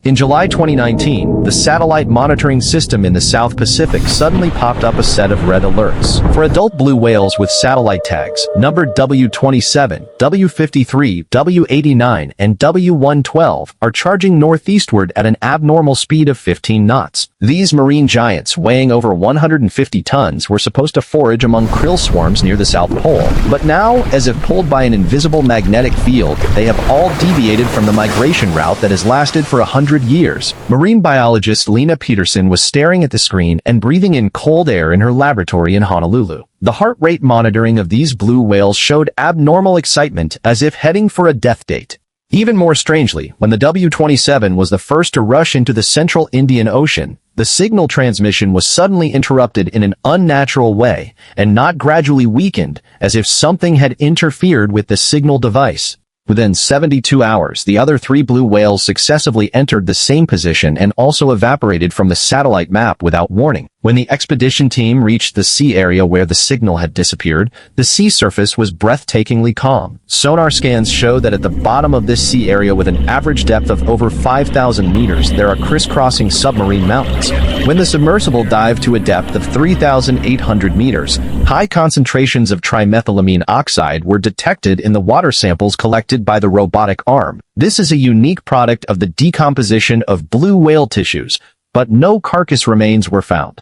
In July 2019, the satellite monitoring system in the South Pacific suddenly popped up a set of red alerts. For adult blue whales with satellite tags, numbered W27, W53, W89, and W112, are charging northeastward at an abnormal speed of 15 knots. These marine giants, weighing over 150 tons, were supposed to forage among krill swarms near the South Pole. But now, as if pulled by an invisible magnetic field, they have all deviated from the migration route that has lasted for 100 years. Marine biologist Lena Peterson was staring at the screen and breathing in cold air in her laboratory in Honolulu. The heart rate monitoring of these blue whales showed abnormal excitement, as if heading for a death date. Even more strangely, when the W27 was the first to rush into the central Indian Ocean, the signal transmission was suddenly interrupted in an unnatural way, and not gradually weakened, as if something had interfered with the signal device. Within 72 hours, the other three blue whales successively entered the same position and also evaporated from the satellite map without warning. When the expedition team reached the sea area where the signal had disappeared, the sea surface was breathtakingly calm. Sonar scans show that at the bottom of this sea area, with an average depth of over 5,000 meters, there are crisscrossing submarine mountains. When the submersible dived to a depth of 3,800 meters, high concentrations of trimethylamine oxide were detected in the water samples collected by the robotic arm. This is a unique product of the decomposition of blue whale tissues, but no carcass remains were found.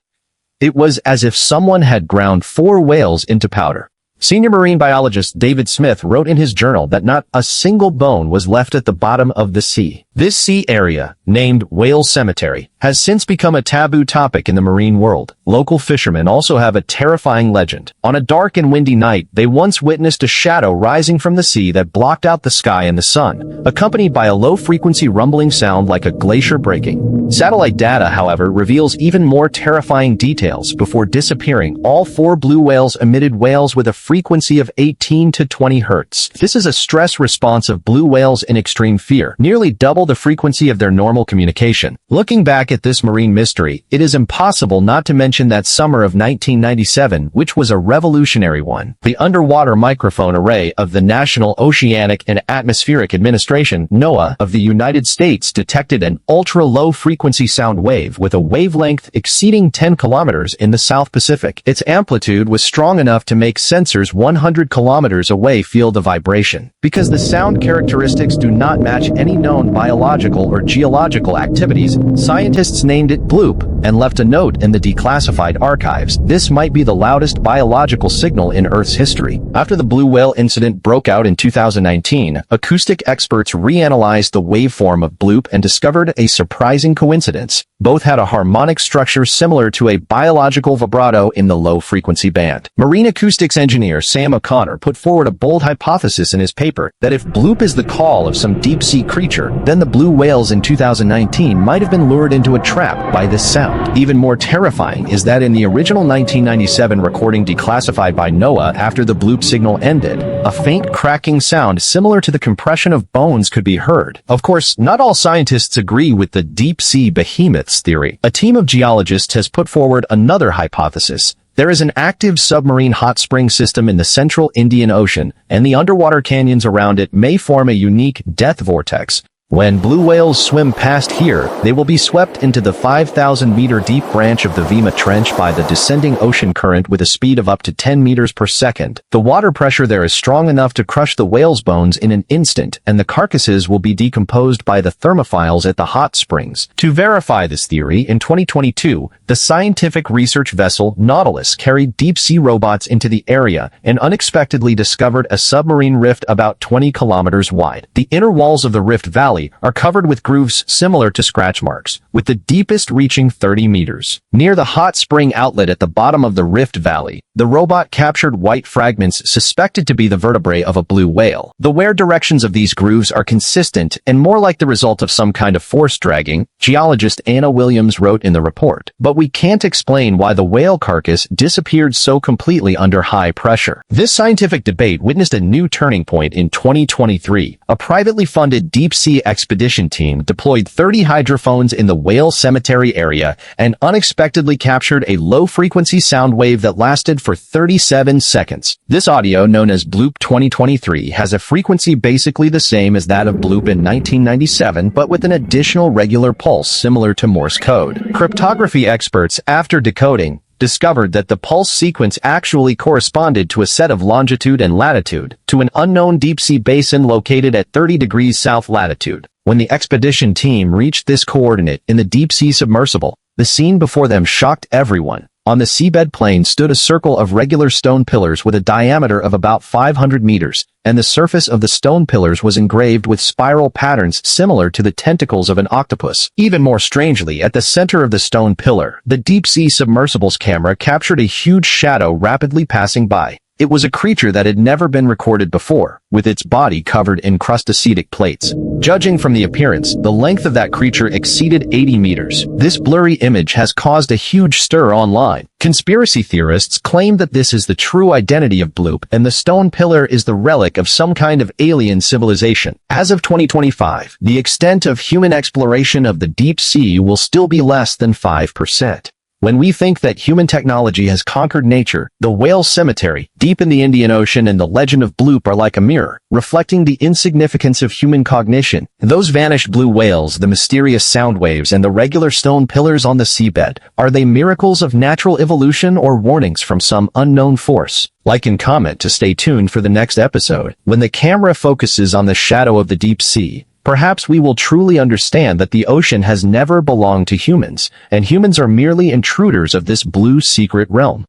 It was as if someone had ground 4 whales into powder. Senior marine biologist David Smith wrote in his journal that not a single bone was left at the bottom of the sea. This sea area, named Whale Cemetery, has since become a taboo topic in the marine world. Local fishermen also have a terrifying legend. On a dark and windy night, they once witnessed a shadow rising from the sea that blocked out the sky and the sun, accompanied by a low-frequency rumbling sound like a glacier breaking. Satellite data, however, reveals even more terrifying details. Before disappearing, all 4 blue whales emitted wails with a frequency of 18 to 20 hertz. This is a stress response of blue whales in extreme fear, nearly double the frequency of their normal communication. Looking back at this marine mystery, it is impossible not to mention that summer of 1997, which was a revolutionary one. The underwater microphone array of the National Oceanic and Atmospheric Administration, NOAA, of the United States detected an ultra-low frequency sound wave with a wavelength exceeding 10 kilometers in the South Pacific. Its amplitude was strong enough to make sensors 100 kilometers away feel the vibration. Because the sound characteristics do not match any known biological or geological activities, scientists named it Bloop and left a note in the declassified archives. This might be the loudest biological signal in Earth's history. After the blue whale incident broke out in 2019, acoustic experts reanalyzed the waveform of Bloop and discovered a surprising coincidence. Both had a harmonic structure similar to a biological vibrato in the low-frequency band. Marine acoustics engineer Sam O'Connor put forward a bold hypothesis in his paper that if Bloop is the call of some deep-sea creature, then the blue whales in 2019 might have been lured into a trap by this sound. Even more terrifying is that in the original 1997 recording declassified by NOAA after the Bloop signal ended, a faint cracking sound similar to the compression of bones could be heard. Of course, not all scientists agree with the deep-sea behemoths theory. A team of geologists has put forward another hypothesis. There is an active submarine hot spring system in the central Indian Ocean, and the underwater canyons around it may form a unique death vortex. When blue whales swim past here, they will be swept into the 5,000-meter deep branch of the Vima Trench by the descending ocean current with a speed of up to 10 meters per second. The water pressure there is strong enough to crush the whale's bones in an instant, and the carcasses will be decomposed by the thermophiles at the hot springs. To verify this theory, in 2022, the scientific research vessel Nautilus carried deep-sea robots into the area and unexpectedly discovered a submarine rift about 20 kilometers wide. The inner walls of the rift valley are covered with grooves similar to scratch marks, with the deepest reaching 30 meters. Near the hot spring outlet at the bottom of the rift valley, the robot captured white fragments suspected to be the vertebrae of a blue whale. The wear directions of these grooves are consistent and more like the result of some kind of force dragging, geologist Anna Williams wrote in the report. But we can't explain why the whale carcass disappeared so completely under high pressure. This scientific debate witnessed a new turning point in 2023. A privately funded deep-sea expedition team deployed 30 hydrophones in the whale cemetery area and unexpectedly captured a low-frequency sound wave that lasted for 37 seconds. This audio, known as Bloop 2023, has a frequency basically the same as that of Bloop in 1997, but with an additional regular pulse similar to Morse code. Cryptography experts, after decoding, discovered that the pulse sequence actually corresponded to a set of longitude and latitude to an unknown deep-sea basin located at 30 degrees south latitude. When the expedition team reached this coordinate in the deep-sea submersible, the scene before them shocked everyone. On the seabed plain stood a circle of regular stone pillars with a diameter of about 500 meters, and the surface of the stone pillars was engraved with spiral patterns similar to the tentacles of an octopus. Even more strangely, at the center of the stone pillar, the deep-sea submersible's camera captured a huge shadow rapidly passing by. It was a creature that had never been recorded before, with its body covered in crustacetic plates. Judging from the appearance, the length of that creature exceeded 80 meters. This blurry image has caused a huge stir online. Conspiracy theorists claim that this is the true identity of Bloop, and the stone pillar is the relic of some kind of alien civilization. As of 2025, the extent of human exploration of the deep sea will still be less than 5%. When we think that human technology has conquered nature, the whale cemetery, deep in the Indian Ocean, and the legend of Bloop are like a mirror, reflecting the insignificance of human cognition. Those vanished blue whales, the mysterious sound waves, and the regular stone pillars on the seabed, are they miracles of natural evolution or warnings from some unknown force? Like and comment to stay tuned for the next episode. When the camera focuses on the shadow of the deep sea, perhaps we will truly understand that the ocean has never belonged to humans, and humans are merely intruders of this blue secret realm.